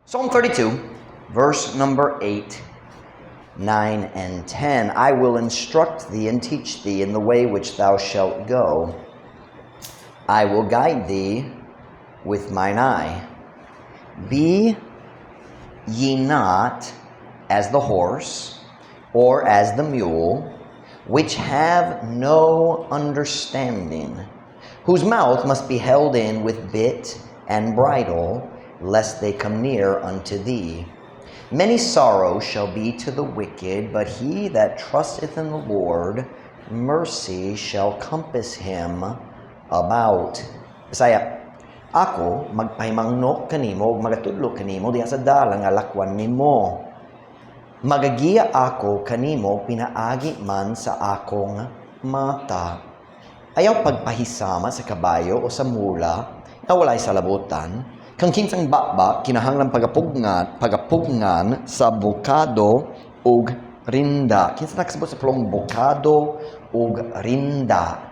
Psalm 32, verse number 8, 9, and 10. I will instruct thee and teach thee in the way which thou shalt go. I will guide thee with mine eye. Be ye not as the horse, or as the mule, which have no understanding, whose mouth must be held in with bit and bridle, lest they come near unto thee. Many sorrows shall be to the wicked, but he that trusteth in the Lord, mercy shall compass him about. Bisaya, ako magpahimangno kanimo, magatudlo kanimo diha sa dalang alakwan nimo. Magagiya ako kanimo pinaagi man sa akong mata. Ayaw pagpahisama sa kabayo o sa mula na walay sa labutan. Kang kinsang bakbak, kinahanglan pagapugngan sa bukado ug rinda. Kinsa nakasabot sa plong bukado ug rinda.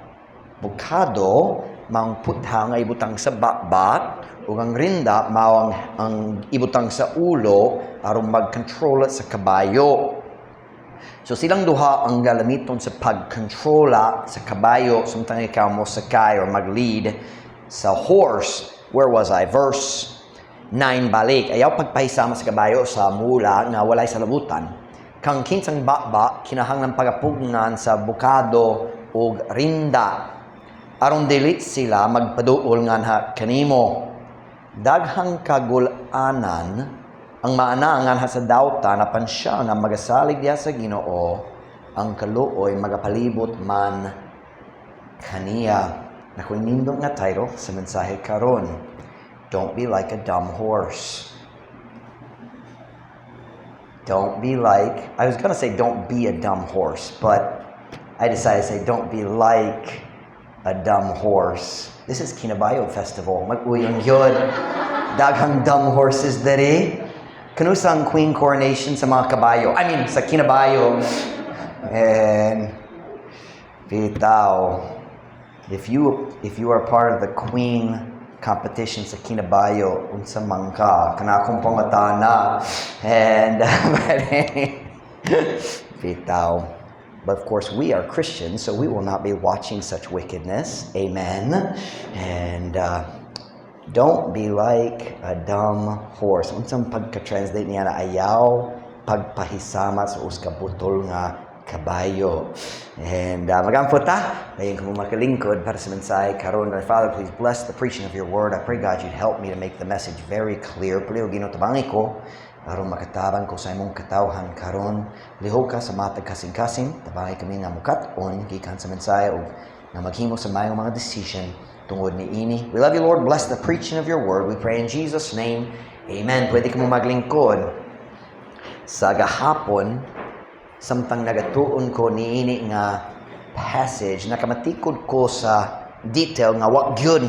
Bukado, maong puthang ay ibutang sa bakbak, ug ang rinda, maong ang ibutang sa ulo, aron mag-control sa kabayo. So silang duha ang galamiton sa pag-controla sa kabayo, samtang ikaw mo sakay or mag-lead sa horse. Where was I? Verse 9 balik. Ayaw pagpahisama sa kabayo sa mula nga walay sa labutan. Kang kinsang bakbak, kinahanglan pagapugnan sa bukado o rinda. Aron dili sila magpaduol nga kanimo. Daghang kagulanan ang maana nga sa dawta na pansya nga magasalig diha sa Ginoo, ang kaluoy magapalibot man kaniya. Nakunindong nga title sa mensahe karon. Don't be like a dumb horse. Don't be like, I was gonna say don't be a dumb horse, but I decided to say don't be like a dumb horse. This is Kinabayo Festival. Mag-uyong yun. Daghang dumb horses dere. Kanusang queen coronation sa mga kabayo. I mean, sa Kinabayo. And bitaw. If you are part of the queen competition sa Kinabayo, unsa man ka, kanakong pangatana, and bitaw. But of course, we are Christians, so we will not be watching such wickedness. Amen. And don't be like a dumb horse. Unsang pagka-translate niya na ayaw pagpahisama sa uskabutol nga kabayo. And magampot ta, ngayon kung makalingkod para sa mensahe karon. Father, please bless the preaching of your word. I pray, God, you'd help me to make the message very clear. Paliw, ginutabangi ko, aron makatabang ko sa imong katawhan karon. Liho ka sa matag kasing-kasing, tabangi kami nga mukat-on, gikan sa mensahe, o na maghimo sa mayong mga decision tungod ni ini. We love you, Lord. Bless the preaching of your word. We pray in Jesus' name. Amen. Pwede ka mo maglingkod. Sa gahapon, samtang nagatuon ko niini nga passage, nakamatikod ko sa detail nga wag gyud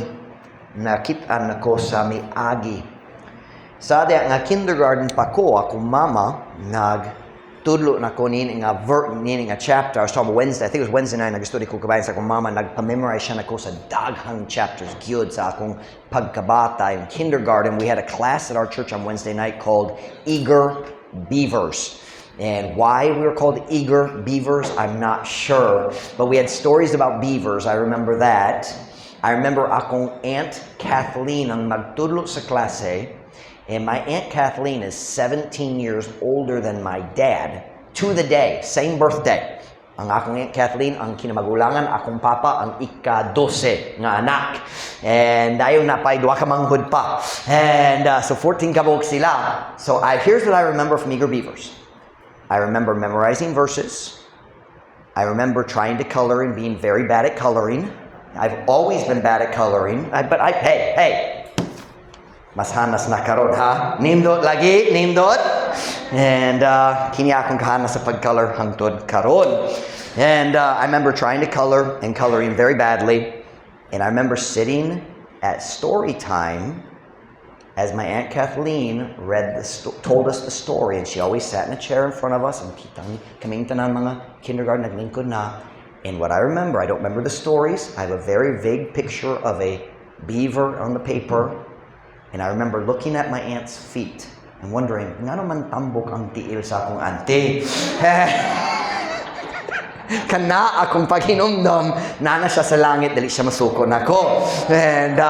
nakitaan nako sa miagi. Sa diya nga kindergarten pa ko, akong mama nagtudlo na ko niini nga chapter. I was talking Wednesday, I think it was Wednesday night, nag-study ko kabayan sa akong mama, nagpa-memorize siya nako sa daghang chapters gyud sa akong pagkabata. In kindergarten, we had a class at our church on Wednesday night called Eager Beavers. And why we were called eager beavers, I'm not sure. But we had stories about beavers. I remember that. I remember akong Aunt Kathleen ang magtudlo sa klase. And my Aunt Kathleen is 17 years older than my dad. To the day, same birthday. Ang akong Aunt Kathleen, ang kinamagulangan, akong papa, ang ika-12 nga anak. And ayon na pa'y duwa ka manghud pa. And so 14 kabuok sila. So here's what I remember from Eager Beavers. I remember memorizing verses. I remember trying to color and being very bad at coloring. I've always been bad at coloring. Hey! Mas hanas na karon, ha? Nindot lagi, nindot. And kini akong kahanas sa pagcolor hangtod karon. And I remember trying to color and coloring very badly. And I remember sitting at story time as my Aunt Kathleen told us the story, and she always sat in a chair in front of us, and kaming tanan mga kindergarten naglingkod na. And what I remember, I don't remember the stories. I have a very vague picture of a beaver on the paper, and I remember looking at my aunt's feet I'm wondering, nga naman tambok ang tiil sa akong auntie. Kana akong paghinumdom, nana siya sa langit, dali siya masuko nako. And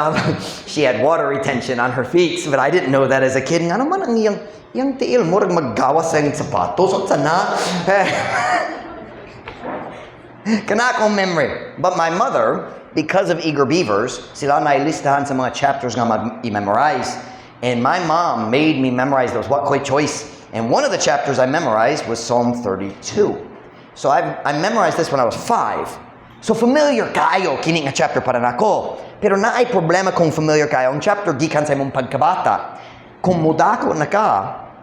she had water retention on her feet, but I didn't know that as a kid. Nga naman ang iyang tiil, murag maggawas sa iyang sapatos. O sana? Kana akong memory. But my mother, because of Eager Beavers, sila na ilistahan sa mga chapters nga mag-memorize. And my mom made me memorize those. What ko'y choice? And one of the chapters I memorized was Psalm 32. So I memorized this when I was 5. So familiar kayo kini nga chapter para nako. Pero naay problema kung familiar kayo ang chapter gikan sa imong pagkabata. Kung mudako na ka,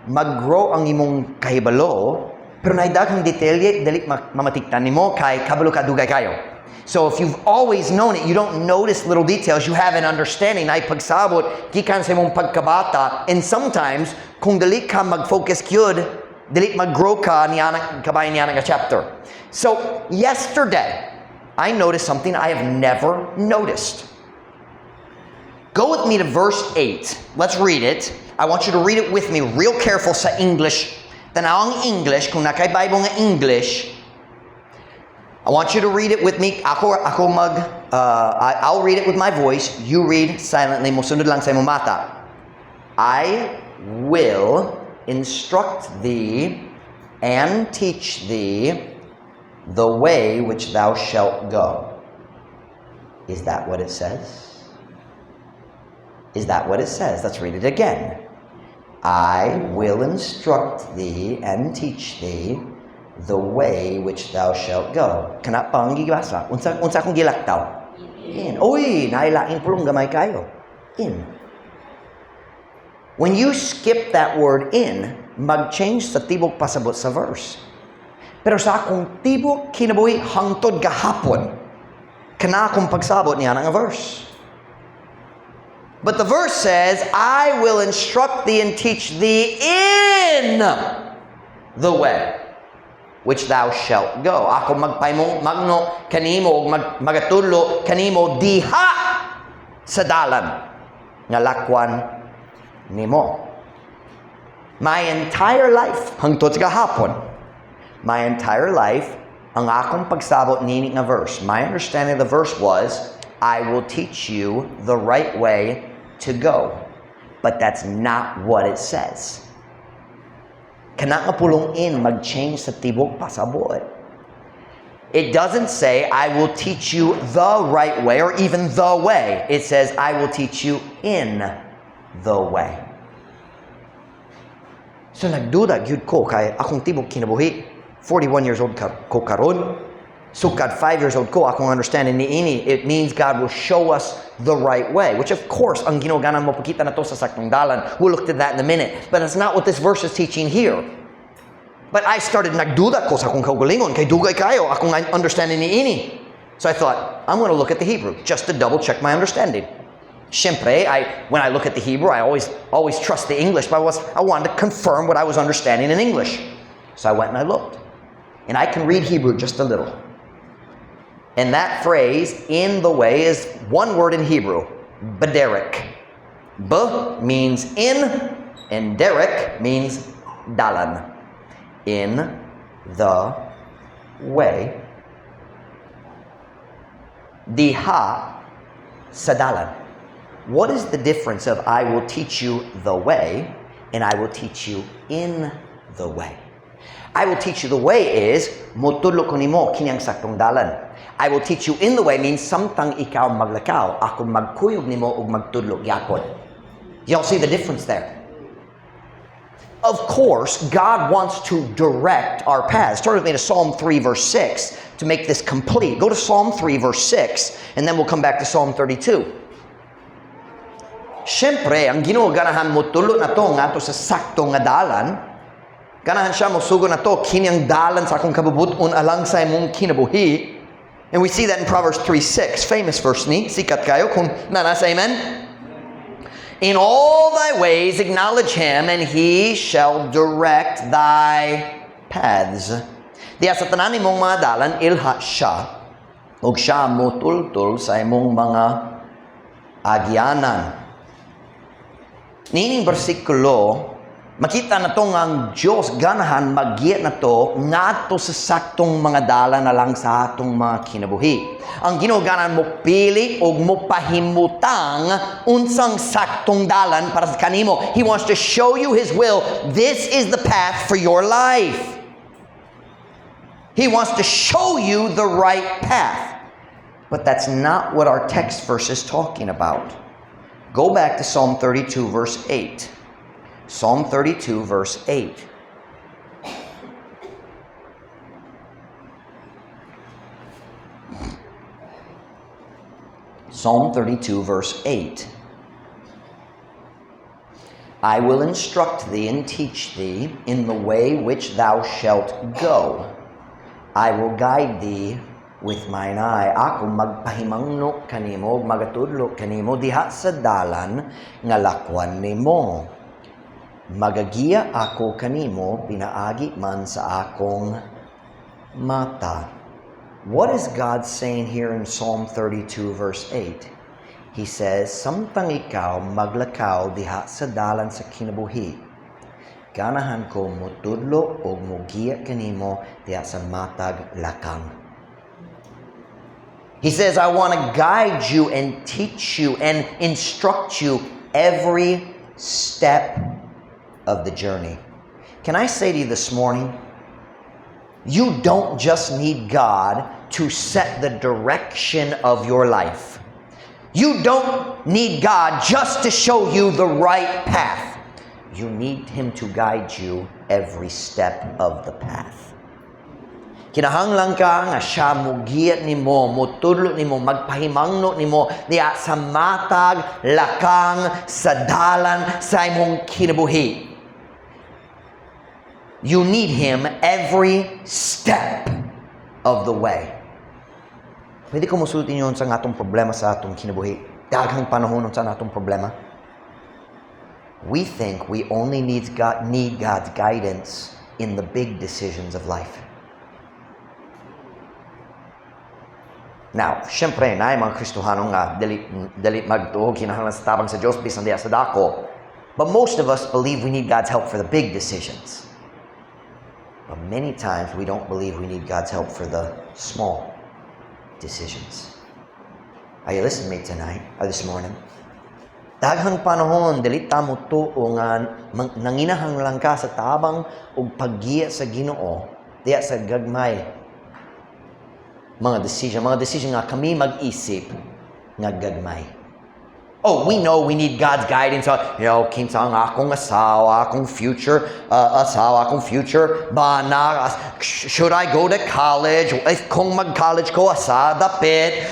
mag-grow ang imong kahibalo, pero naidaghang detalye dili mamatiktan nimo kay kabalo ka dugay kayo. So if you've always known it, you don't notice little details, you have an understanding na ipagsabot gikan sa imong pagkabata, and sometimes kung dili ka mag-focus gyud, dili mag-grow ka niya kabay niya nga chapter. So yesterday, I noticed something I have never noticed. Go with me to verse 8. Let's read it. I want you to read it with me real careful sa English. Tanaw ang English, kung nakay Bible nga English, I want you to read it with me. I'll read it with my voice. You read silently. Musunod lang sa imong mata. I will instruct thee and teach thee the way which thou shalt go. Is that what it says? Is that what it says? Let's read it again. I will instruct thee and teach thee the way which thou shalt go. Kana pa ang gigibasa? Unsa akong gilaktaw? In. Uy, nailain pulong gamay kayo. In. When you skip that word in, mag-change sa tibok pasabot sa verse. Pero sa akong tibok kinabuhi hangtod gahapon, kana akong pagsabot niya nga verse. But the verse says, I will instruct thee and teach thee in the way which thou shalt go. Ako magno kanimo magatulo kanimo diha sa dalan nga lakwan nimo. My entire life hangtod sa gahapon, my entire life ang akong pagsabot nini nga verse. My understanding of the verse was, I will teach you the right way to go. But that's not what it says. Kana nga pulong in mag-change sa tibok pasabot. It doesn't say, I will teach you the right way or even the way. It says, I will teach you in the way. So nagduda gyud ko kay akong tibok kinabuhi. 41 years old ko karon. Sukad 5 years old ko akong understanding ni ini. It means God will show us the right way, which of course ang ginugana mo pakita na to sa saktong dalan. We'll look at that in a minute, but that's not what this verse is teaching here. But I started nagduda ko sa akong kaugalingon kay dugay kayo akong understanding ni ini. So I thought, I'm going to look at the Hebrew just to double check my understanding. Siyempre, when I look at the Hebrew, I always trust the English, but I wanted to confirm what I was understanding in English. So I went and I looked. And I can read Hebrew just a little. And that phrase, in the way, is one word in Hebrew, bederek. B means in, and derek means dalan. In the way. Diha sa dalan. What is the difference of I will teach you the way and I will teach you in the way? I will teach you the way is motudlo ko nimo kining saktong dalan. I will teach you in the way means samtang ikaw maglakaw, ako magkuyog nimo ug magtudlo gyapon. Y'all see the difference there? Of course, God wants to direct our paths. Turn with me to Psalm 3 verse 6 to make this complete. Go to Psalm 3 verse 6 and then we'll come back to Psalm 32. Siyempre, ang Ginoo ganahan mo tulo na to nga to sa sakto nga dalan. Ganahan siya mo sugo na to kini ang dalan sa akong kabubuton alang sa imong kinabuhi. And we see that in Proverbs 3:6, famous verse ni, sikat kayo kung nanasa, amen? In all thy ways acknowledge him, and he shall direct thy paths. Diya sa tanan imong mga dalan, ilha siya, ug siya mutultol sa imong mga agyanan. Nining bersikulo, Makita na to nga ang Diyos ganahan maggiya na to nga to sa saktong mga dala na lang sa atong mga kinabuhi. Ang Ginoo ganahan mo pili o mo pahimutang unsang saktong dalan para sa kanimo. He wants to show you His will. This is the path for your life. He wants to show you the right path. But that's not what our text verse is talking about. Go back to Psalm 32 verse 8. Psalm 32 verse 8. Psalm 32 verse 8. I will instruct thee and teach thee in the way which thou shalt go. I will guide thee with mine eye. Ako magpahimangno kanimo, magatudlo kanimo diha sa dalan nga lakwan nimo. Magagiya ako kanimo pinaagi man sa akong mata. What is God saying here in Psalm 32 verse 8? He says, samtang ikaw maglakaw diha sa dalan sa kinabuhi, ganahan ko mutudlo o mugiya kanimo diha sa matag lakang. He says, I want to guide you and teach you and instruct you every step of the journey. Can I say to you this morning, you don't just need God to set the direction of your life. You don't need God just to show you the right path. You need Him to guide you every step of the path. Kinahanglan ka nga siya mugiyat nimo, mutudlo nimo, magpahimangno nimo diya sa matag lakang sa dalan sa imong kinabuhi. You need Him every step of the way. Pwede ko musultin yun sa atong problema sa atong kinabuhi. Daghang panahon sa atong problema. We think we only need God's guidance in the big decisions of life. Now, syempre, na mga Kristohanong nga, dali magtuog, kinahanglan sa tabang sa Diyos, bisan diya sa dako. But most of us believe we need God's help for the big decisions. But many times, we don't believe we need God's help for the small decisions. Are you listening to me tonight, or this morning? Daghang panahon, dili ta mo tuo nga nanginahanglan ka sa tabang ug paggiya sa Ginoo, diya sa gagmay mga decision nga kami mag-isip nga gagmay. Oh, we know we need God's guidance on, kinsa ang akong asawa, akong future bana, should I go to college? Kung mag-college ko, asa dapit,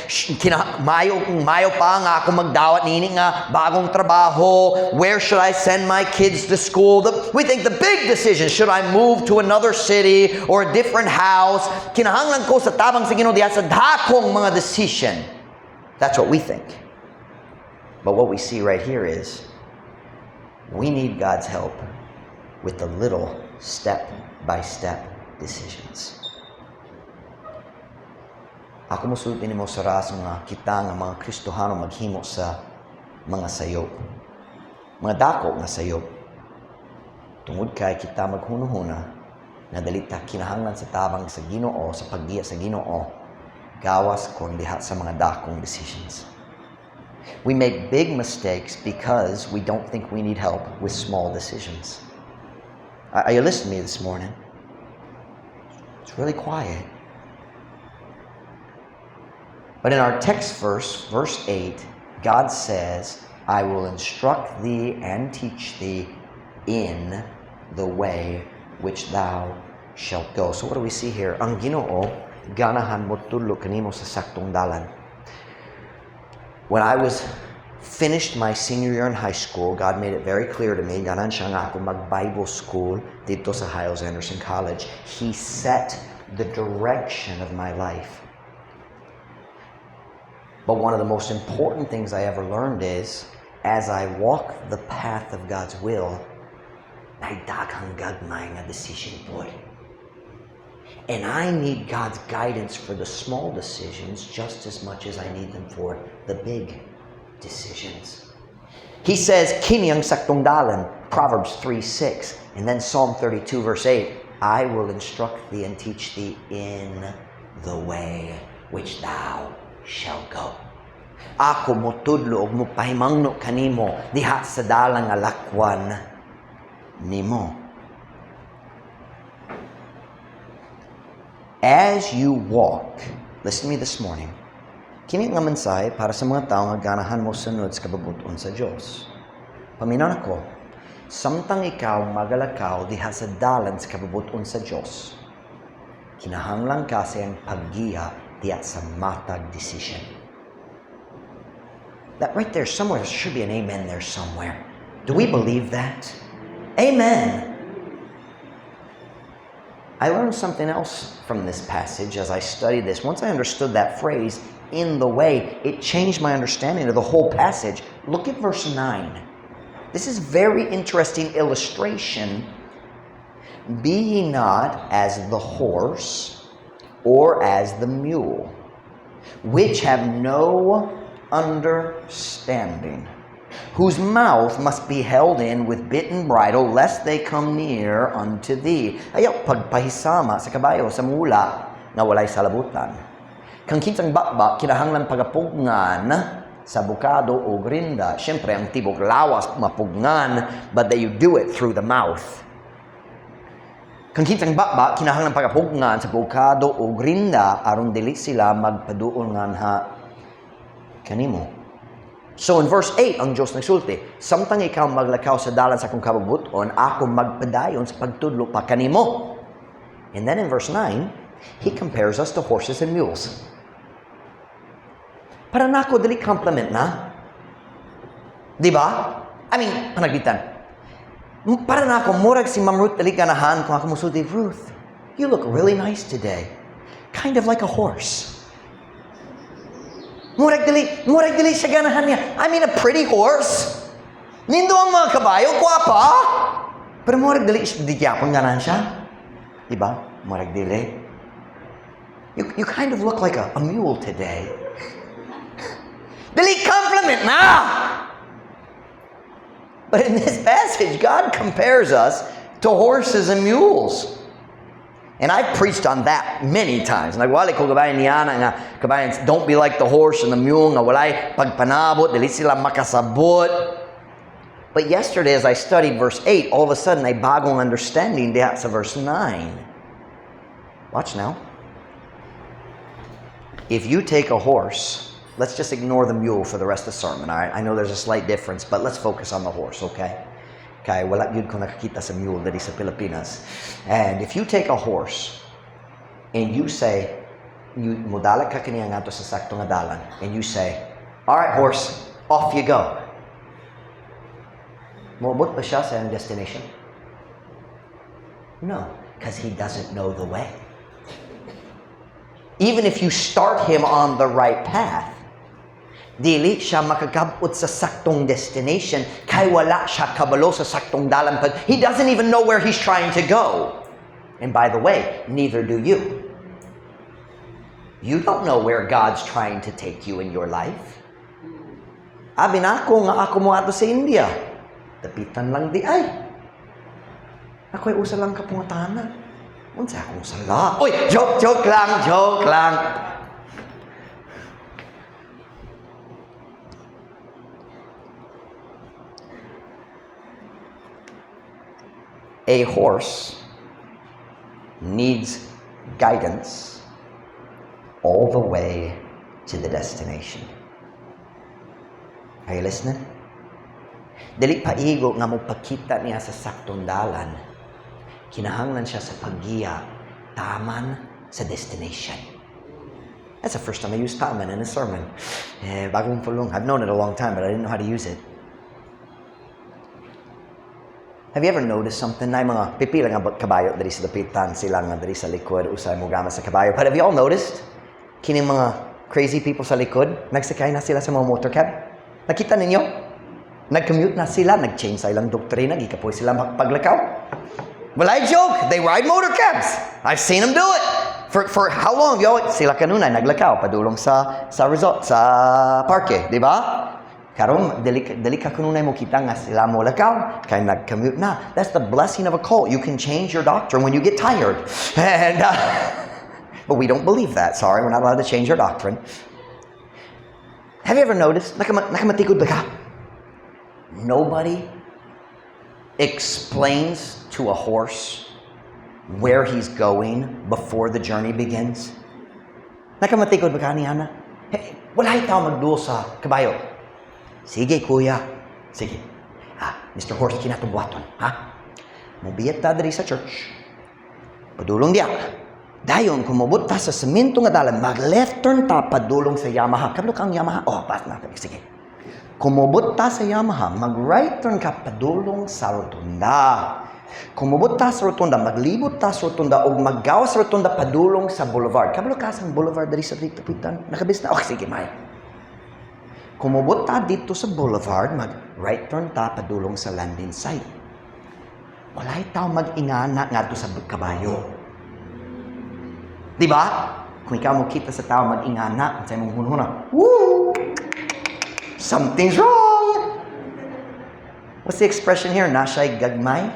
mayo pa nga ako magdawat nini nga bagong trabaho, where should I send my kids to school? We think the big decisions, should I move to another city or a different house? Kinahanglan ko sa tabang sa Ginoo diha sa dakong mga decision. That's what we think. But what we see right here is we need God's help with the little step-by-step decisions. Ako musultin mo sa ras nga kita nga mga Kristohano maghimo sa mga sayop. Mga dako nga sayop. Tungod kay kita maghunahuna na dalita kinahanglan sa tabang sa Ginoo, sa paggiya sa Ginoo, gawas kon diha sa mga dakong decisions. We make big mistakes because we don't think we need help with small decisions. Are you listening to me this morning? It's really quiet. But in our text verse 8, God says, I will instruct thee and teach thee in the way which thou shalt go. So what do we see here? Ang Ginoo, ganahan mo tulo kanimo sa saktong dalan. When I was finished my senior year in high school, God made it very clear to me, ganan siya nga ako mag-Bible school dito sa Hyles Anderson College. He set the direction of my life. But one of the most important things I ever learned is, as I walk the path of God's will, may daghang gagmay nga decision po. And I need God's guidance for the small decisions just as much as I need them for the big decisions. He says, kini ang saktong dalan, Proverbs 3:6. And then Psalm 32 verse 8, I will instruct thee and teach thee in the way which thou shalt go. Ako mo tudlo og mo pahimangno kanimo diha sa dalang nga lakwan nimo. As you walk, listen to me this morning, kini nga mensahe para sa mga tao nga ganahan mo sunod sa kababuton sa Dios. Paminaw ako, samtang ikaw magalakaw diha sa dalan sa kababuton sa Dios, kinahanglan ka sa iyang paggiya diha sa matag decision. That right there somewhere, there should be an amen there somewhere. Do we believe that? Amen. I learned something else from this passage as I studied this. Once I understood that phrase, in the way, it changed my understanding of the whole passage. Look at verse 9. This is very interesting illustration. Be ye not as the horse or as the mule, which have no understanding, whose mouth must be held in with bit and bridle, lest they come near unto thee. Ayaw pagpahisama sa kabayo sa mula na walay salabutan. Kang kinsang bakbak, kinahanglan pagapugngan sa bukado o grinda. Siyempre, ang tibok lawas mapugngan, but that you do it through the mouth. Kang kinsang bakbak, kinahanglan pagapugngan sa bukado o grinda, aron dili sila magpaduol nga ha kanimo. So in verse 8, ang Diyos nagsulti, samtang ikaw maglakaw sa dalan sa akong kababuton, ako magpadayon sa pagtudlo pa kanimo. And then in verse 9, he compares us to horses and mules. Para nako dili compliment na. Di ba? I mean, panagbitan. Para nako murag si Ma'am Ruth dili ganahan kung ako musulti, Ruth, you look really nice today. Kind of like a horse. Murag dili siya ganahan niya. I mean, a pretty horse. Nindo ang mga kabayo, guwapa. Pero murag dili di gyapon ganahan siya. Diba? Murag dili. You kind of look like a mule today. Dili compliment na! But in this passage, God compares us to horses and mules. And I've preached on that many times. Nagwali ko kabayan niya nga kabayan, don't be like the horse and the mule nga walay pagpanabot, dili sila makasabot. But yesterday as I studied verse 8, all of a sudden ay bagong understanding diha sa verse 9. Watch now. If you take a horse, let's just ignore the mule for the rest of the sermon, all right? I know there's a slight difference, but let's focus on the horse, okay? Kaya wala yun ko nakakita sa mule dali sa Pilipinas. And if you take a horse and you say, you mudala ka kaniya nga to sa saktong adalan, and you say, all right, horse, off you go. Moabot ba siya sa destination? No, because he doesn't know the way. Even if you start him on the right path, dili siya makakabot sa saktong destination kay wala siya kabalo sa saktong dalan. He doesn't even know where he's trying to go. And by the way, neither do you. You don't know where God's trying to take you in your life. Abi na ako nga ako mo ato sa India. Tapitan lang di ay. Ako'y usa lang kapungatanan. Unsa akong sala? Uy, joke lang. A horse needs guidance all the way to the destination. Are you listening? Dili paigo nga mo pagkita niya sa saktong dalan. Kinahanglan siya sa paggiya taman sa destination. That's the first time I used taman in a sermon. Bagong pulong. I've known it a long time, but I didn't know how to use it. Have you ever noticed something? Na mga pipila nga kabayo dari sa dapitan, sila nga dari sa likod, usay mo gama sa kabayo. But have you all noticed? Kining mga crazy people sa likod, nagsakay na sila sa mga motorcab. Nakita ninyo? Nag-commute na sila, nag-change sa ilang doktrina, gikapoy sila paglakaw. Well, I joke, they ride motorcabs. I've seen them do it. For how long? Yo, sila kanunay naglakaw padulong sa resort, sa parke, di ba? Karon, dali ka kununay mo kita nga sila mo lakaw, kay nag-commute na. That's the blessing of a cult. You can change your doctrine when you get tired. And, but we don't believe that. Sorry, we're not allowed to change our doctrine. Have you ever noticed, nakamatikod ba ka? Nobody explains to a horse where he's going before the journey begins. Nakamatikod ba ka ni Ana? Hey, wala itaw magduo sa kabayo. Sige, kuya. Sige. Mr. Horse, kinatubwaton. Mubiyat ta diri sa church. Padulong diya. Dayon, kumubot ta sa semento nga dalan, mag-left turn ta, padulong sa Yamaha. Kablo kang Yamaha? Pass na. Sige. Kumubot ta sa Yamaha, mag-right turn ka, padulong sa rotunda. Kumubot ta sa rotunda, maglibot ta sa rotunda, o maggawa sa rotunda, padulong sa boulevard. Kablo ka sa boulevard dari sa Pitan? Nakabis na? Okay, sige, may. Kumubot ta dito sa boulevard, mag-right turn ta, padulong sa landing site. Walay tao mag-ingana nga to sa kabayo. Diba? Kung ikaw mo kita sa tao mag-ingana, sa mong hunhuna, woo! Something's wrong! What's the expression here? Nasa'y gagmay?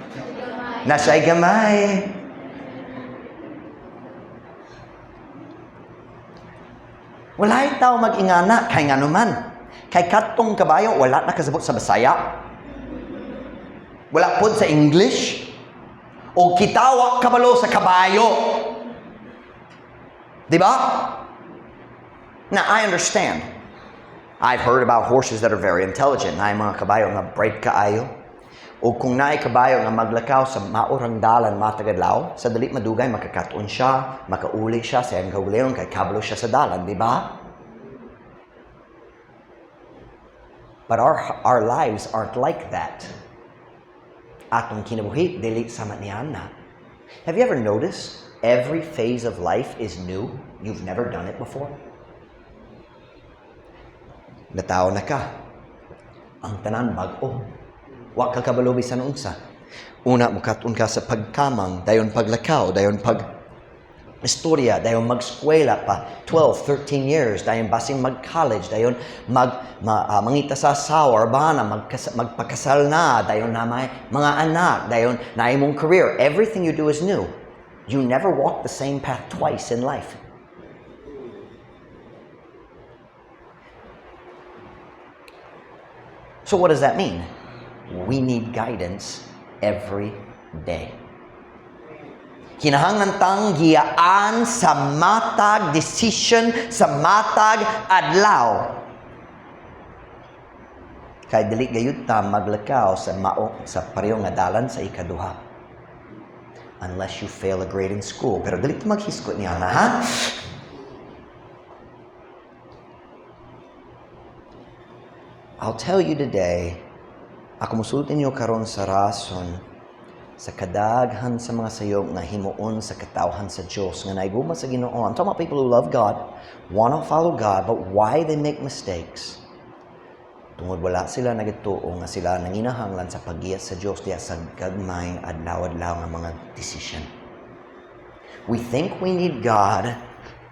Nasa'y gamay. Walay tao mag-ingana, kay nga naman. Kay katong kabayo, wala na kasabot sa Bisaya. Wala po sa English. O kitawa kabalo sa kabayo. Diba? Now, I understand. I've heard about horses that are very intelligent. Na mga kabayo nga bright kaayo. O kung naay kabayo nga maglakaw sa maurang dalan matagadlaw, sa dali madugay makakaton siya, makauli siya sa iyang kauliyon kay kabalo siya sa dalan, di ba? But our lives aren't like that. Atong kinabuhi dili sama ni Ana. Have you ever noticed every phase of life is new? You've never done it before. Natao na ka. Ang tanan bag-o. Wa ka kabalo bisan unsa. Una mukaton ka sa pagkamang, dayon paglakaw, dayon istorya, dayon mag-eskwela pa 12, 13 years, dayon basing mag-college, dayon mangita sa asawa, bana magpakasal na, dayon na may mga anak, dayon na imong career. Everything you do is new. You never walk the same path twice in life. So what does that mean? We need guidance every day. Kinahanglan tang giyaan sa matag decision, sa matag adlaw. Kay dili gayud ta maglakaw sa sa pareho nga dalan sa ikaduha. Unless you fail a grade in school. Pero dili ta maghiskot niya na, ha? I'll tell you today, ako musultin niyo karon sa rason sa kadaghan sa mga sayop nga himuon sa katawhan sa Dios nga naiguma sa Ginoo. I'm talking about people who love God, want to follow God, but why they make mistakes? Tungod wala sila nagituo nga sila nanginahanglan sa paggiya sa Dios diya sa gagmay adlaw-adlaw nga mga decision. We think we need God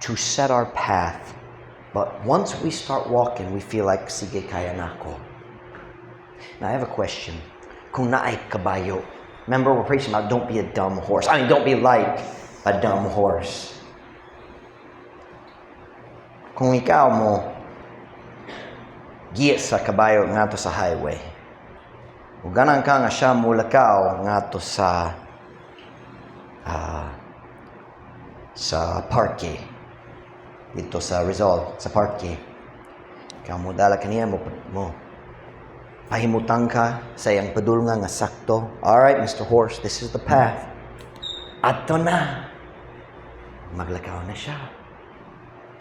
to set our path, but once we start walking, we feel like, sige, kaya na ako. Now, I have a question. Kung naay kabayo, remember we're preaching about don't be a dumb horse. I mean, don't be like a dumb horse. Kung ikaw mo giya sa kabayo ngadto sa highway, ug ganang ka nga siya mulakaw ngadto sa parke dito sa Rizal, sa parke. Kamu dala kaniya mo pahimutang ka sa iyang padulnga nga sakto. Alright, Mr. Horse, this is the path. Ato na. Maglakaw na siya.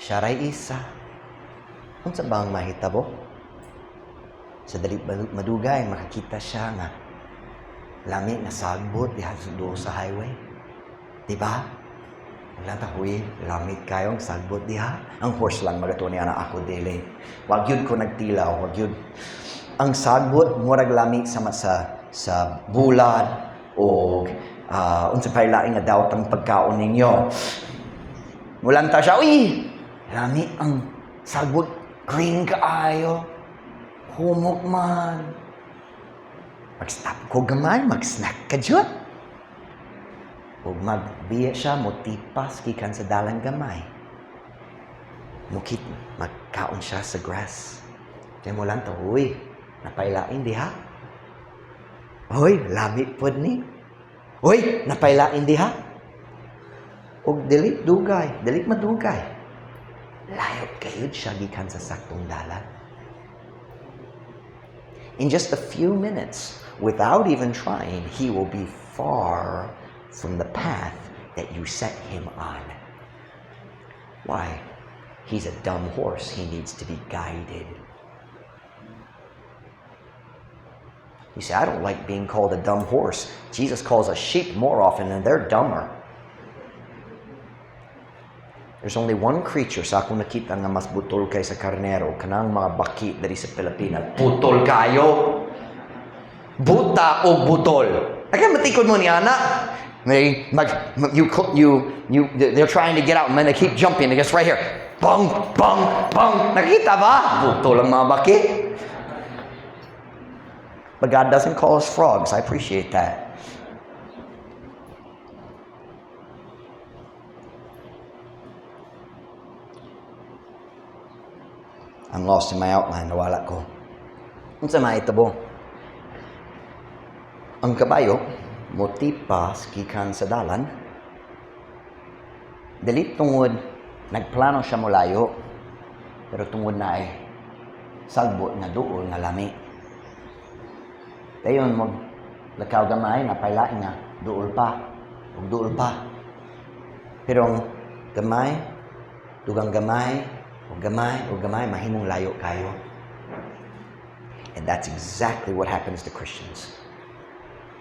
Siya ray isa. Unsa bang mahitabo? Sa dali madugay, makakita siya nga lami na sagbot diha sa highway. Diba? Lanta huy, lamit kayong sagbot diha. Ang horse lang magato niya na ako dili. Wag yun ko nagtilaw, wag yun. Ang sagbot murag lami sama sa bulad o unsa pay laing nga daw tang pagkaon ninyo. Mulanta siya, uy! Lami ang sagbot, green kaayo. Humok man. Mag-stop ko gamay, mag-snack ka dyan. Ug magbiya siya, motipas, gikan sa dalang gamay. Mukit, magkaon siya sa grass. Kaya mo lang to, uy, napailain diha. Uy, lamit pod ni. Uy, napailain diha. Ug dili dugay, dili madugay. Layot kayo siya gikan sa saktong dalan. In just a few minutes, without even trying, he will be far from the path that you set him on. Why? He's a dumb horse. He needs to be guided. You say, I don't like being called a dumb horse. Jesus calls us sheep more often, and they're dumber. There's only one creature sa akong nakita nga mas butol kay sa karnero, kanang mga baki dari sa Pilipinas. Butol kayo! Buta o butol. Kaya matikod mo ni Ana. They're trying to get out, and then they keep jumping. It gets right here. Bang, bang, bang. Nakita ba? Butol ang mga baki. But God doesn't call us frogs. I appreciate that. I'm lost in my outline. Nawala ko. Unsa mahitabo? Ang kabayo, motipas gikan sa dalan. Dili tungod, nagplano siya mulayo. Pero tungod na ay sagbot nga duol nga lami. Dayon mo, lakaw gamay, napailain nga, duol pa. Ug duol pa. Pero ang gamay, dugang gamay, ug gamay, mahimong layo kayo. And that's exactly what happens to Christians.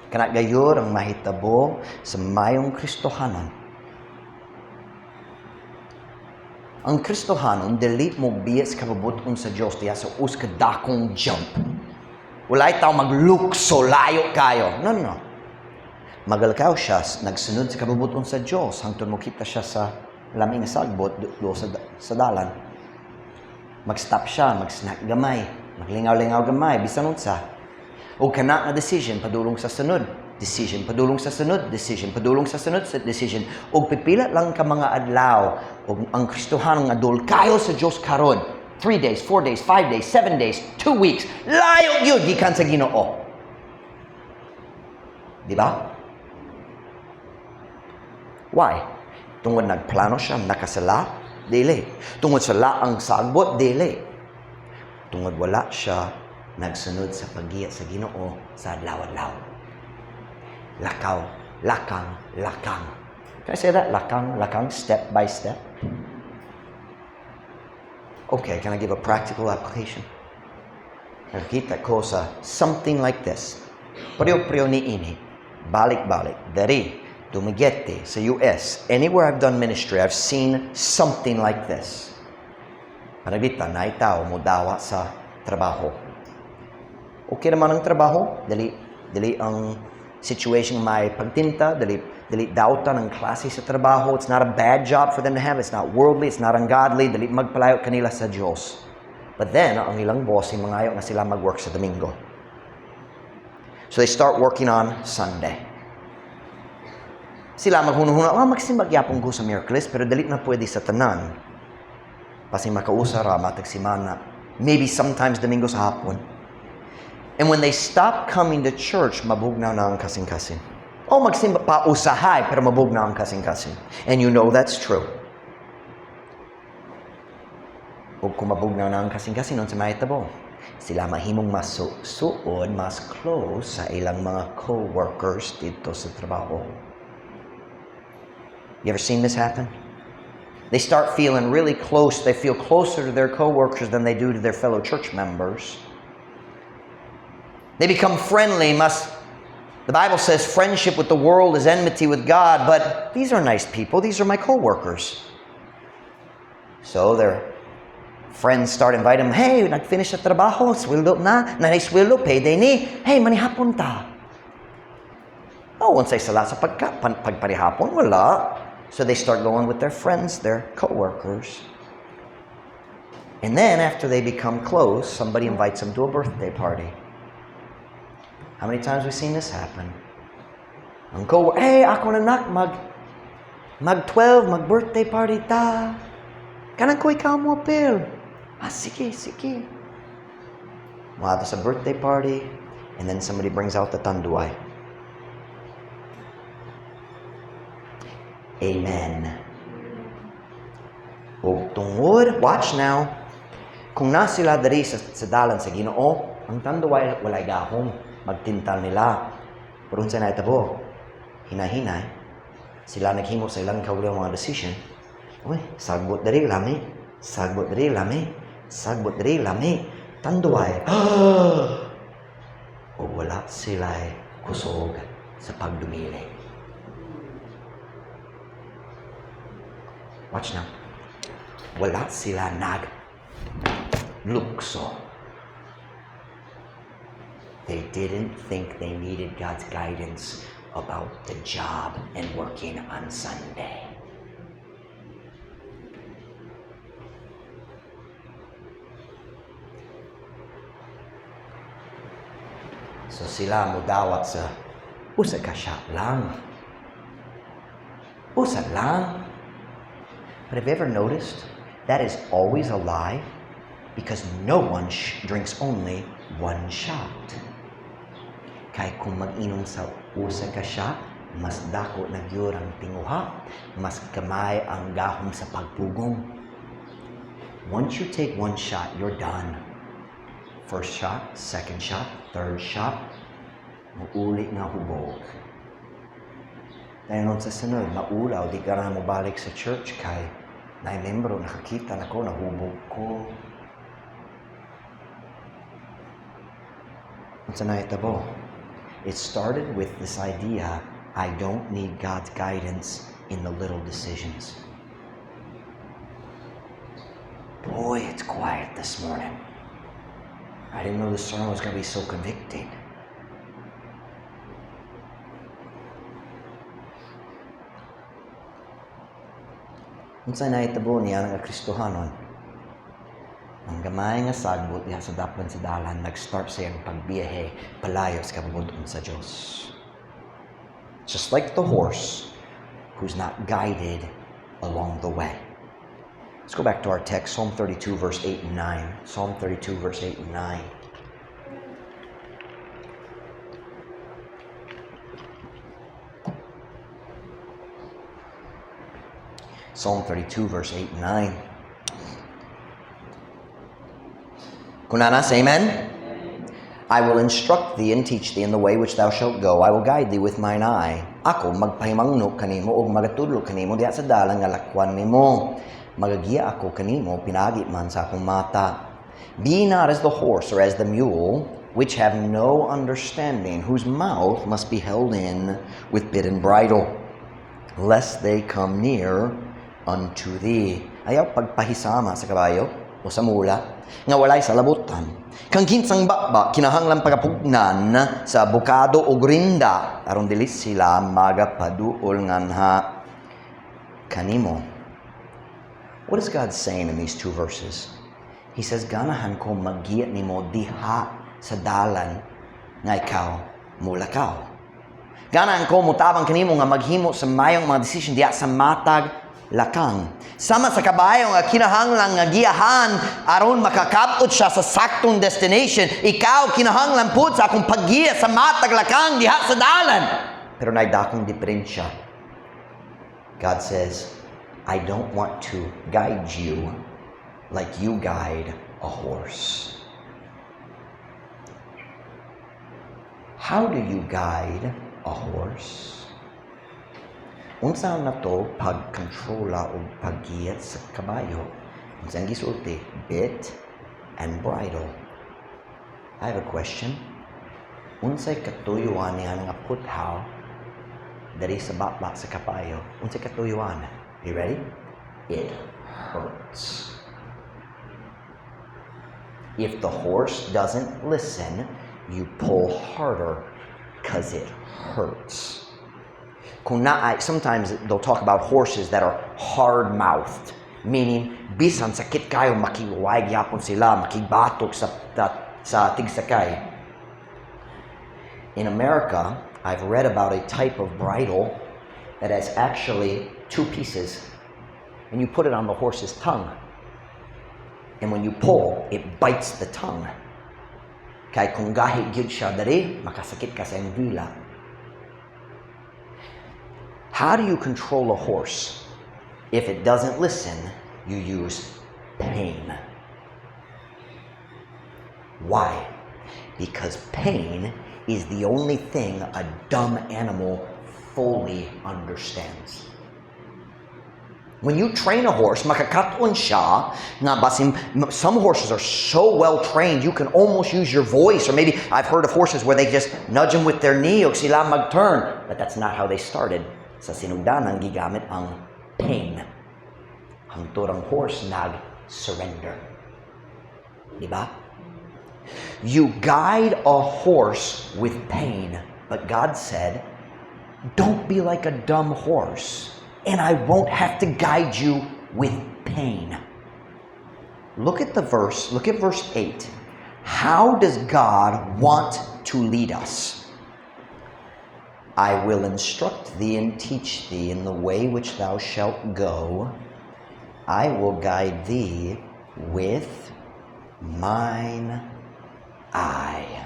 Kana gayon ang mahitabo sa mayong Kristohanon. Ang Kristohanon, dili mo biyas kababuton sa Diyos diya sa uskadakong jump. Walay tao maglukso, layo kayo. No. Magalakaw siya, nagsunod sa kababuton sa Diyos, hangtod mo kita siya sa laming sagbot do sa dalan. Mag-stop siya, mag-snack gamay, maglingaw-lingaw gamay, bisan unsa. O kana nga decision padulong sa sunod, decision padulong sa sunod, decision padulong sa sunod, decision. O pipila lang ka mga adlaw, o ang Kristohanong adul kayo sa Diyos karon. 3 days, 4 days, 5 days, 7 days, 2 weeks, layo yun, gikan sa Ginoo. Di ba? Why? Tungod nagplano siya, nakasala, dili. Tungod sala ang sagbot, dili. Tungod wala siya, nagsunod sa paggiya sa Ginoo sa adlaw-adlaw. Lakaw, lakang. Can I say that? Lakang, step by step. Okay, can I give a practical application? Nakita ko sa something like this. Priyo-priyo ni ini. Balik-balik. Dari, Dumaguete, sa US. Anywhere I've done ministry, I've seen something like this. Panagdita, naitaw mo dawa sa trabaho. Okay naman ang trabaho. Dali ang situation may pagtinta. Dali dautan ang klase sa trabaho. It's not a bad job for them to have. It's not worldly. It's not ungodly. Dali magpalayo kanila sa Diyos. But then, ang ilang boss, yung mga ayaw na sila mag-work sa Domingo. So they start working on Sunday. Sila maghuno-huno, magsimbagyapong ko sa Miraculous, pero dali na pwede sa tanan. Kasi makausara, matagsimana. Maybe sometimes Domingo sa hapon. And when they stop coming to church, mabugnaw na ang kasing-kasing. O magsimba pa usahay, pero mabugnaw ang kasing-kasing. And you know that's true. O kung mabugnaw na ang kasing-kasing, nun sa mahitabo, sila mahimong mas suod, mas close sa ilang mga co-workers dito sa trabaho. You ever seen this happen? They start feeling really close. They feel closer to their co-workers than they do to their fellow church members. They become friendly. The Bible says friendship with the world is enmity with God, but these are nice people. These are my co-workers. So their friends start inviting them, hey, nag-finish sa trabaho, sweldo na, sweldo, payday ni, hey, manihapon ta. Oh, once ay sala sa pagparihapon, wala. So they start going with their friends, their co-workers. And then after they become close, somebody invites them to a birthday party. How many times have we seen this happen? Ang hey, ako na nak, mag-12, mag-birthday party ta. Kanang ko ikaw mo, Phil. Sige. Mga sa birthday party, and then somebody brings out the tanduay. Amen. O tungod, watch now. Kung na sila dari sa dalan sa Ginoo, ang tanduay walay gahom, magtintal nila. Pero sa naitabo, hinahinay, sila naghimo sa ilang kaulang mga decision. Uy, sagbot dari lami, tanduay. O wala sila kusog sa pagdumili. Watch now. Wala sila lukso. They didn't think they needed God's guidance about the job and working on Sunday. So sila mudawat sa usa ka shot lang. Usa lang. But have you ever noticed that is always a lie? Because no one drinks only one shot. Kaya kung mag-inom sa usa ka shot, mas dako na gyud ang tinguha, mas kamay ang gahom sa pagpugong. Once you take one shot, you're done. First shot, second shot, third shot, mauli nga hubog. Dahil nun sa sunod, maulaw, di ka na mabalik sa church kay na-membro, nakakita na ko, nahubog ko. Sa naitabo, it started with this idea, I don't need God's guidance in the little decisions. Boy, it's quiet this morning. I didn't know the sermon was going to be so convicting. Unsa naitabo niya nga Kristohanon? Ang gamay nga sagbot diha sa dapan sa dalan, nag-start siyang pagbiyahe palayo sa kabubudon sa Diyos. Just like the horse who's not guided along the way. Let's go back to our text, Psalm 32, verse 8 and 9. Psalm 32, verse 8 and 9. Psalm 32, verse 8 and 9. Kunanas, amen? I will instruct thee and teach thee in the way which thou shalt go. I will guide thee with mine eye. Ako magpahimangno kanimo o magatudlo kanimo diha sa dalan nga lakwan nimo. Magagiya ako kanimo pinagi man sa akong mata. Be not as the horse or as the mule, which have no understanding, whose mouth must be held in with bit and bridle, lest they come near unto thee. Ayaw pagpahisama sa kabayo o sa mula, nga walay sa labutan. Kang kinsang bakba, kinahanglan pagapugnan sa bukado o grinda, aron dili sila magapaduol nganha kanimo. What is God saying in these two verses? He says, ganahan ko maggiya nimo diha sa dalan nga ikaw mulakaw. Ganahan ko mutabang kanimo nga maghimo sa mayong mga decision diha sa matag lakang. Sama sa kabayo nga kinahanglan nga giyahan aron makakabot siya sa saktong destination. Ikaw kinahanglan pud sa akong paggiya sa matag lakang diha sa dalan. Pero nay dakong diferensya. God says, I don't want to guide you like you guide a horse. How do you guide a horse? Unsa na to pagkontrola o paggiyat sa kabayo? Unsang gisulti? Bit and bridle. I have a question. Unsay katuyuan niya nga puthaw dari sa bakbak sa kabayo? Unsay katuyuan? You ready? It hurts. If the horse doesn't listen, you pull harder because it hurts. Sometimes they'll talk about horses that are hard-mouthed. Meaning, bisan sakit kayo, makiwag yapon sila, makibatok sa tigsakay. In America, I've read about a type of bridle that has actually 2 pieces. And you put it on the horse's tongue. And when you pull, it bites the tongue. Kaya kung gahit gyud siya dari, makasakit ka sa iyong dila. How do you control a horse? If it doesn't listen, you use pain. Why? Because pain is the only thing a dumb animal fully understands. When you train a horse, makakatuon siya na basim, some horses are so well trained you can almost use your voice, or maybe I've heard of horses where they just nudge them with their knee o sila mag-turn, but that's not how they started. Sa sinugdanan gigamit ang pain. Hangtod ang horse nag-surrender. Diba? You guide a horse with pain, but God said, don't be like a dumb horse, and I won't have to guide you with pain. Look at the verse, look at verse 8. How does God want to lead us? I will instruct thee and teach thee in the way which thou shalt go. I will guide thee with mine eye.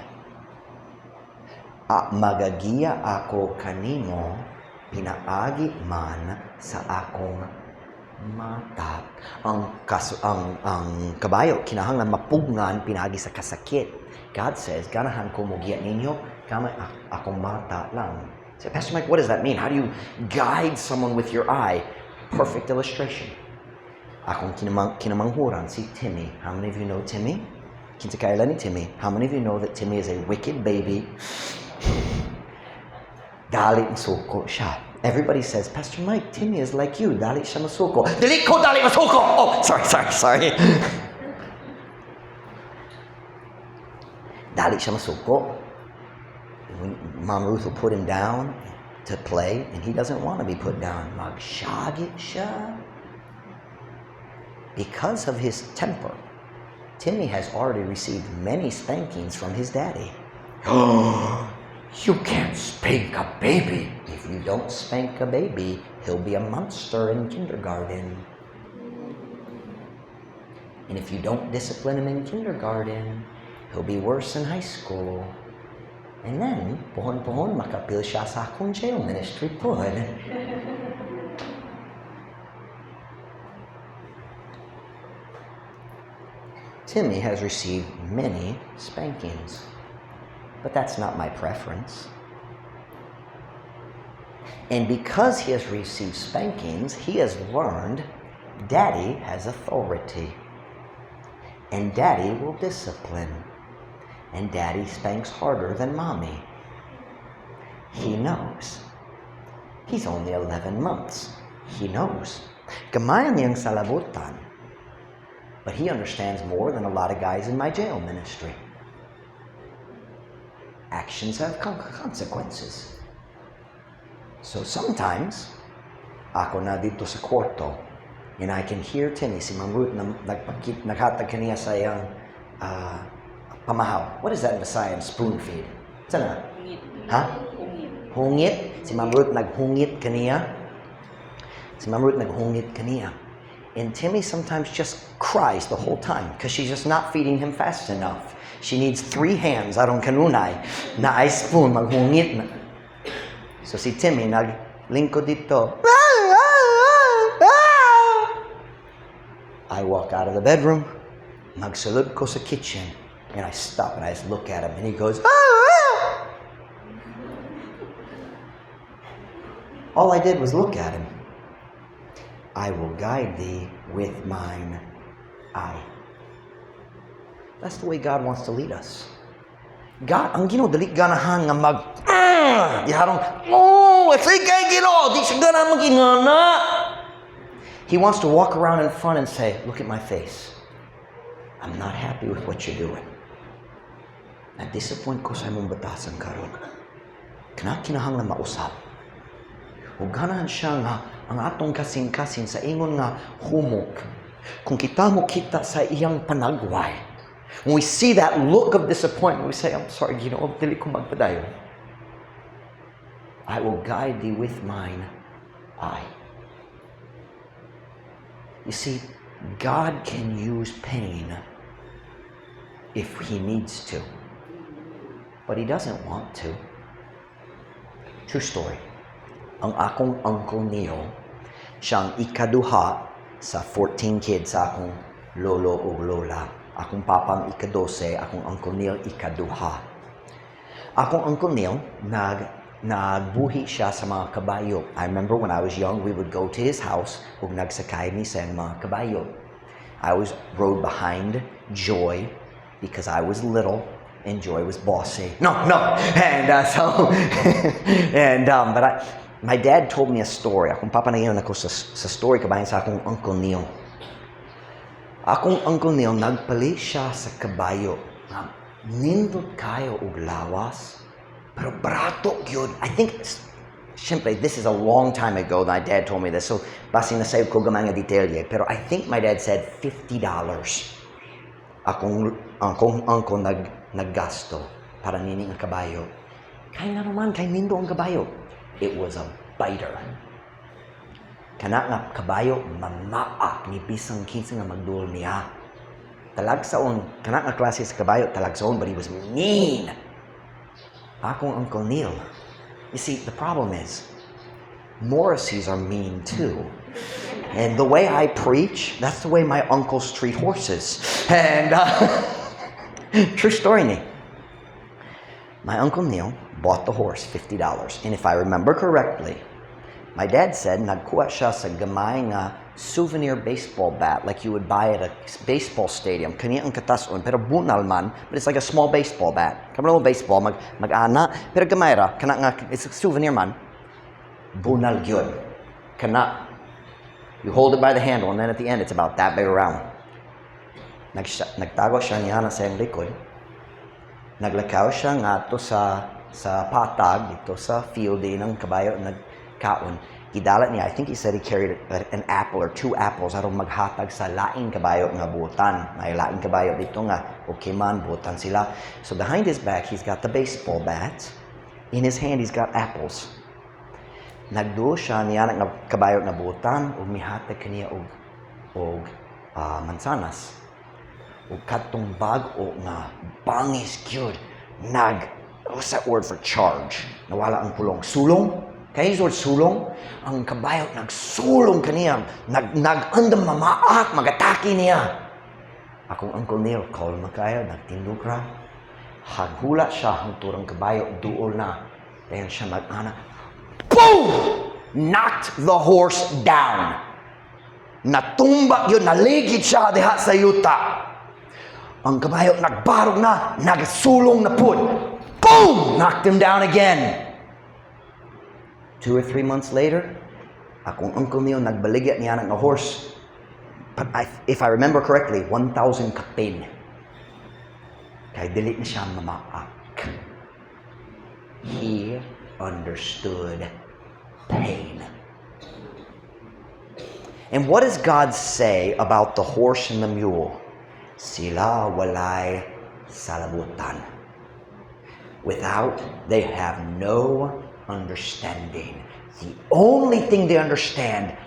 Magagiya ako kanimo, pinaagi man sa akong mata. Ang kabayo, kinahanglan mapugnan, pinaagi sa kasakit. God says, ganahan ko mugiya ninyo, kamay akong mata lang. So, Pastor Mike, what does that mean? How do you guide someone with your eye? Perfect illustration. Akong kinamanghuran si Timmy. How many of you know Timmy? Kinsa kaila ni Timmy. How many of you know that Timmy is a wicked baby? Dali masuko siya. Everybody says, Pastor Mike, Timmy is like you. Dali siya masuko. Dali masuko! Oh, sorry. Dali siya masuko. When Mom Ruth will put him down to play, and he doesn't want to be put down. Magshagit siya. Because of his temper, Timmy has already received many spankings from his daddy. You can't spank a baby. If you don't spank a baby, he'll be a monster in kindergarten. And if you don't discipline him in kindergarten, he'll be worse in high school. And then, pohon-pohon, makapil siya sa akong jail ministry pod. Timmy has received many spankings, but that's not my preference. And because he has received spankings, he has learned Daddy has authority. And Daddy will discipline. And Daddy spanks harder than Mommy. He knows. He's only 11 months. He knows. Gamay niyang salabutan. But he understands more than a lot of guys in my jail ministry. Actions have consequences. So sometimes, ako na dito sa kwarto, and I can hear Timmy, si Ma'am Ruth, naghatag kaniya sa iyang pamahaw. What is that in Visayan? Spoon feed. Sana? Ha? Hungit. Si Ma'am Ruth naghungit kaniya. And Timmy sometimes just cries the whole time because she's just not feeding him fast enough. She needs 3 hands, arong kanunay, na ay spoon, maghungit na. So si Timmy naglingkod dito. I walk out of the bedroom, magsulod ko sa kitchen, and I stop and I just look at him, and he goes, All I did was look at him. I will guide thee with mine eye. That's the way God wants to lead us. God, ang Ginoo dali ganahan nga mag yaharong sige Ginoo, di siya ganahan magingana. He wants to walk around in front and say, look at my face. I'm not happy with what you're doing. Na-disappoint ko sa imong batasan karon. Kinahanglan mausap. ug ganahan siya nga ang atong kasing-kasing sa ingon nga humok. Kung kita mo kita sa iyang panagway, when we see that look of disappointment, we say, I'm sorry, Ginoo, dili ko magpadayon. I will guide thee with mine eye. You see, God can use pain if He needs to, but He doesn't want to. True story. Ang akong Uncle Neil, siyang ikaduha sa 14 kids sa akong lolo o lola. Akong papang ika-12, akong Uncle Neil ikaduha. Akong Uncle Neil, nagbuhi siya sa mga kabayo. I remember when I was young, we would go to his house ug nagsakay mi sa mga kabayo. I was rode behind Joy because I was little and Joy was bossy. No. And my dad told me a story. Akong papanayon ako sa story kabayan sa akong Uncle Neil. Akong Uncle Neil, nagpali siya sa kabayo. Nindot kayo og lawas. Pero barato yun. I think, syempre, this is a long time ago. My dad told me this. So, basi nasayod ko gamang nga detalye. Pero I think my dad said $50. Akong uncle naggasto para nining ang kabayo. Kaya nga naman, kay nindo ang kabayo. It was a biter. Kana nga kabayo, mamaak ni bisang kinsa nga magduol niya. Talagsaon, kana nga klase sa kabayo, talagsaon, but he was mean. Akong Uncle Neil. You see, the problem is, Morrisseys are mean too. And the way I preach, that's the way my uncles treat horses. And, true story ni. My Uncle Neil bought the horse $50. And if I remember correctly, my dad said nagkuha siya sa gamay nga souvenir baseball bat like you would buy at a baseball stadium. Kanya ang katason, pero bunal man, but it's like a small baseball bat. Kamala mo baseball, mag-ana, pero gamay ra, kana nga, it's a souvenir man. Bunal gyud. Kana. You hold it by the handle, and then at the end, it's about that big around. Nagtago siya niya na sa iyang likod. Naglakaw siya nga to sa patag, dito sa field din ng kabayo nagkaon. Gidalat niya, I think he said he carried an apple or 2 apples aron maghatag sa laing kabayo nga butan. May laing kabayo dito nga, okay man, butan sila. So behind his back, he's got the baseball bat. In his hand, he's got apples. Nagduo siya niya nga kabayo nga butan ug mihatag kaniya og mansanas. Ug katong bag-o nga bangis gyud what's that word for charge? Nawala ang pulong. Sulong? Kaya yung word sulong? Ang kabayo nagsulong kaniya. Nag-andam mamaak, magataki niya. Akong Uncle Neil, kalma kayo, nagtindog ra. Hagula siya ang turang kabayo, duol na. Dayan siya mag-ana. Boom! Knocked the horse down. Natumba yun, naligid siya diha sa yuta. Ang kabayo nagbarog na, nagsulong na pud. Boom! Knocked him down again. 2 or 3 months later, akong Uncle Neil nagbaligya niya ng horse. But if I remember correctly, 1,000 kapin. Kaya dili na siya mamaak. He understood pain. And what does God say about the horse and the mule? Sila walay salabutan. Without, they have no understanding. The only thing they understand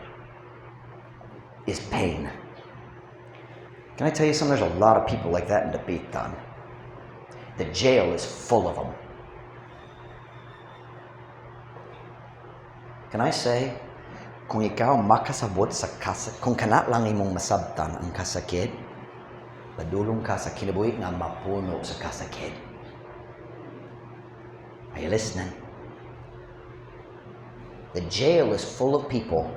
is pain. Can I tell you something? There's a lot of people like that in Dapitan. The jail is full of them. Can I say, kung ikaw makasabot sa kung kana lang imong masabtan ang kasakit, padulong ka sa kinabuhi nga mapuno sa kasakit. Are you listening? The jail is full of people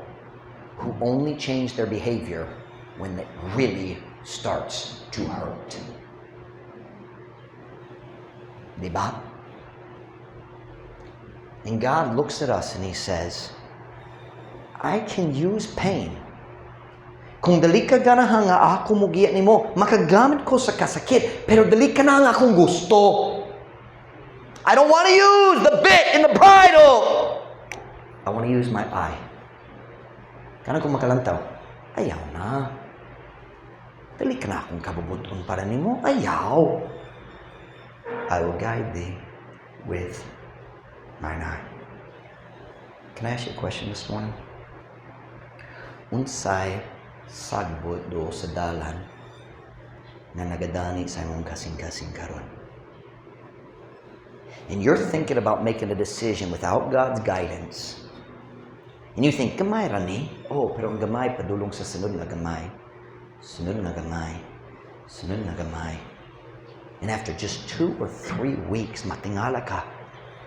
who only change their behavior when it really starts to hurt. Diba? And God looks at us and He says, I can use pain. Kung dali ka ganahan nga ako mugiya nimo, makagamit ko sa kasakit, pero dali ka na nga akong gusto. I don't want to use the bit in the bridle. I want to use my eye. Kanang kung makalantaw, ayaw na. Dali ka na akong kabubuton para nimo, ayaw. I will guide thee with mine eye. Can I ask you a question this morning? Unsay sagbot do sa dalan na nagadani sa imong kasing-kasing karon? And you're thinking about making a decision without God's guidance. And you think, gamay rani? Oh, pero ang gamay padulong sa sunod na gamay. Sunod na gamay. Sunod na gamay. And after just 2 or 3 weeks, matingala ka.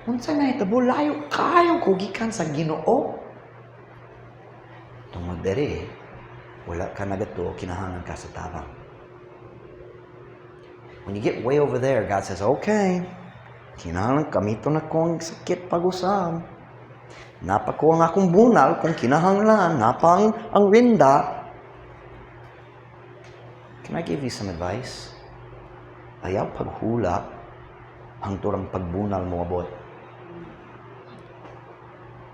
Unsa na itabo, layo kayong kugikan sa Ginoo. Tungod dere, wala ka na gato, kinahangan ka sa tabang. When you get way over there, God says, okay, kinahanglan kamito na kong sakit pag-usam. Napa ko ang akong bunal kung kinahanglan, napa ang rinda. Can I give you some advice? Ayaw paghula ang turang pagbunal mo abot.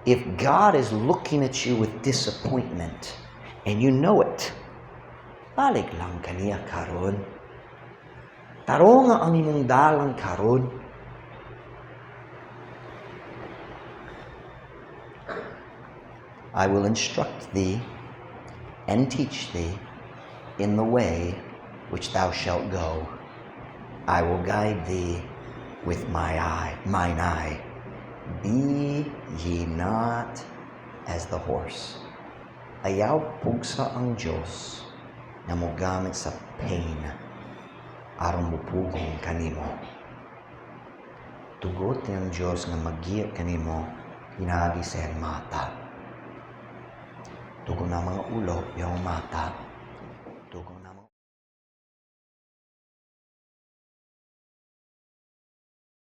If God is looking at you with disappointment and you know it, balik lang kaniya karon. Taro nga ang imong dalang karon. I will instruct thee and teach thee in the way which thou shalt go. I will guide thee with mine eye. Be ye not as the horse. Ayaw pugsa ang Diyos na mogamit sa pain aron mupugong kanimo. Tugot ang Diyos nga magiya kanimo hinagi sa mata. Tugon na mga ulo, yung mata. Tugon na mga